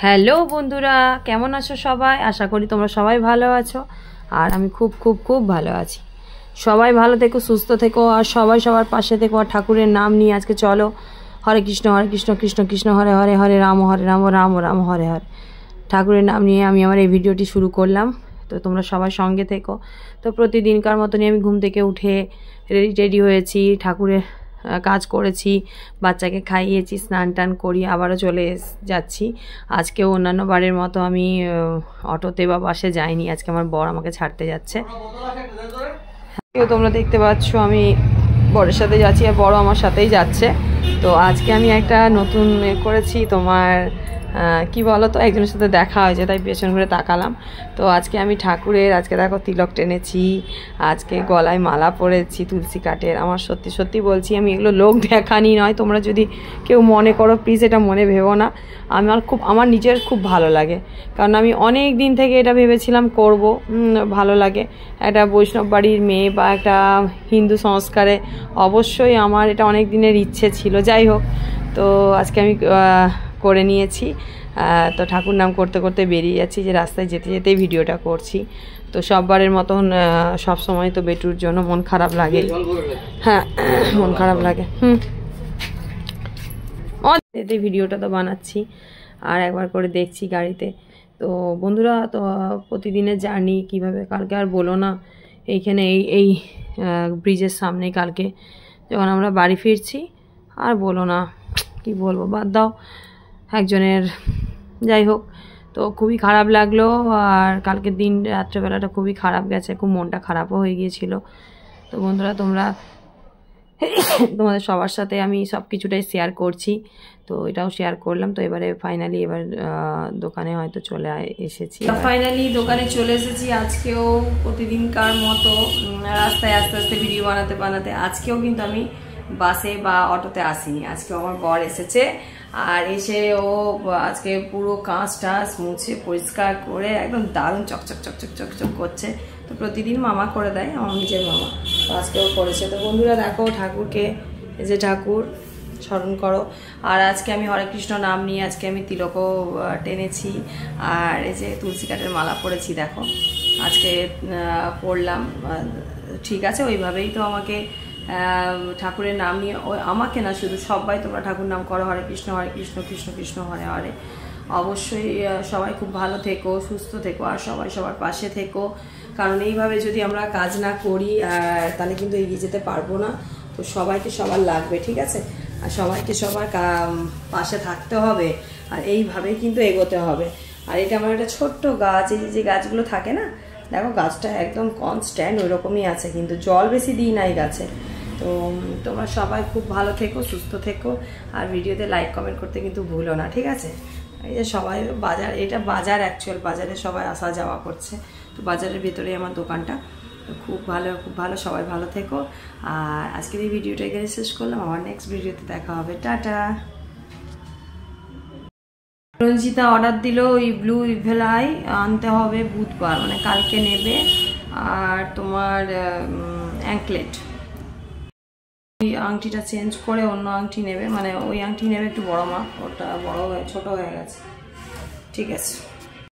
Hello বন্ধুরা, কেমন আছো সবাই? আশা করি তোমরা সবাই ভালো আছো। আর আমি খুব খুব খুব ভালো আছি। সবাই ভালো থেকো, সুস্থ থেকো, আর সবাই সবার পাশে থেকো। আর ঠাকুরের নাম নিয়ে আজকে চলো হরে কৃষ্ণ কৃষ্ণ কৃষ্ণ হরে হরে, হরে রাম রাম রাম হরে হরে। ঠাকুরের নাম নিয়ে আমি আমার এই ভিডিওটি শুরু করলাম। তো তোমরা সবাই সঙ্গে থেকো। তো প্রতিদিনকার মতনই আমি ঘুম থেকে উঠে রেডি হয়েছি, ঠাকুরের কাজ করেছি, বাচ্চাকে খাইয়েছি, স্নান টান করি, আবারও চলে যাচ্ছি। আজকে অন্যান্য বারের মতো আমি অটোতে বা বাসে যাইনি। আজকে আমার বর আমাকে ছাড়তে যাচ্ছে। তোমরা দেখতে পাচ্ছ আমি বরের সাথে যাচ্ছি, আর বড় আমার সাথেই যাচ্ছে। তো আজকে আমি একটা নতুন করেছি, তোমার কি বলো তো, একজনের সাথে দেখা হয়েছে তাই পেছন ঘুরে তাকালাম। তো আজকে আমি ঠাকুরের, আজকে দেখো তিলক টেনেছি, আজকে গলায় মালা পরেছি তুলসী কাঠের। আমার সত্যি সত্যি বলছি, আমি এগুলো লোক দেখানি নয়, তোমরা যদি কেউ মনে করো প্লিজ এটা মনে ভেবো না। আমার নিজের খুব ভালো লাগে, কারণ আমি অনেক দিন থেকে এটা ভেবেছিলাম করব, ভালো লাগে। একটা বৈষ্ণব বাড়ির মেয়ে বা একটা হিন্দু সংস্কারে অবশ্যই আমার এটা অনেক দিনের ইচ্ছে ছিল। যাই হোক, তো আজকে আমি করে নিয়েছি। তো ঠাকুর নাম করতে করতে বেরিয়ে যাচ্ছি, যে রাস্তায় যেতে যেতেই ভিডিওটা করছি। তো সববারের মতন সব সময় তো বেটুর জন্য মন খারাপ লাগে। হ্যাঁ, মন খারাপ লাগে। এতে ভিডিওটা তো বানাচ্ছি, আর একবার করে দেখছি গাড়িতে। তো বন্ধুরা, তো প্রতিদিনের জার্নি কীভাবে, কালকে আর বলো না, এইখানে এই ব্রিজের সামনে কালকে যখন আমরা বাড়ি ফিরছি, আর বলো না, কি বলবো, বাদ দাও। একজনের, যাই হোক, তো খুবই খারাপ লাগলো। আর কালকের দিন রাত্রেবেলাটা খুবই খারাপ গেছে, খুব মনটা খারাপও হয়ে গিয়েছিল। তো বন্ধুরা, তোমাদের সবার সাথে আমি সব কিছুটাই শেয়ার করছি, তো এটাও শেয়ার করলাম। তো এবারে ফাইনালি এবার দোকানে হয়তো চলে এসেছি, ফাইনালি দোকানে চলে এসেছি। আজকেও প্রতিদিনকার মতো রাস্তায় আস্তে আস্তে ভিডিও বানাতে বানাতে, আজকেও কিন্তু আমি বাসে বা অটোতে আসিনি। আজকে আমার বর এসেছে, আর এসে ও আজকে পুরো কাঁচ টাচ মুছে পরিষ্কার করে একদম দারুণ চকচক চকচক চকচক করছে। তো প্রতিদিন মামা করে দেয়, আমার নিজের মামা, তো আজকেও করেছে। তো বন্ধুরা দেখো, ঠাকুরকে, এই যে ঠাকুর স্মরণ করো। আর আজকে আমি হরে কৃষ্ণ নাম নিয়ে আজকে আমি তিলকও টেনেছি, আর এই যে তুলসী কাঠের মালা পরেছি, দেখো আজকে পড়লাম। ঠিক আছে, ওইভাবেই তো আমাকে ঠাকুরের নাম নিয়ে, আমাকে না শুধু সবাই তোমরা ঠাকুর নাম করো, হরে কৃষ্ণ কৃষ্ণ কৃষ্ণ হরে হরে। অবশ্যই সবাই খুব ভালো থেকো, সুস্থ থেকো, আর সবাই সবার পাশে থেকো। কারণ এইভাবে যদি আমরা কাজ না করি তাহলে কিন্তু এগিয়ে যেতে পারবো না। তো সবাইকে সবার লাগবে, ঠিক আছে, আর সবাইকে সবার পাশে থাকতে হবে, আর এইভাবেই কিন্তু এগোতে হবে। আর এটা আমার একটা ছোট্ট গাছ, এই যে গাছগুলো থাকে না, দেখো গাছটা একদম কনস্ট্যান্ট ওই রকমই আছে, কিন্তু জল বেশি দিই না এই গাছে। তো তোমরা সবাই খুব ভালো থেকো, সুস্থ থেকো, আর ভিডিওতে লাইক কমেন্ট করতে কিন্তু ভুলো না, ঠিক আছে। এই যে সবাই বাজার, এটা বাজার, অ্যাকচুয়াল বাজারে সবাই আসা যাওয়া করছে। তো বাজারের ভেতরেই আমার দোকানটা। তো খুব ভালো, সবাই ভালো থেকো। আর আজকের এই ভিডিওটা এখানে শেষ করলাম, আমার নেক্সট ভিডিওতে দেখা হবে, টাটা। রঞ্জিতা অর্ডার দিল ওই ব্লু ইভেল আই, আনতে হবে বুধবার, মানে কালকে নেবে। আর তোমার অ্যাঙ্কলেট, ওই আংটিটা চেঞ্জ করে অন্য আংটি নেবে, মানে ওই আংটি নেবে একটু বড় মাপ, ওটা বড় ছোট হয়ে গেছে, ঠিক আছে।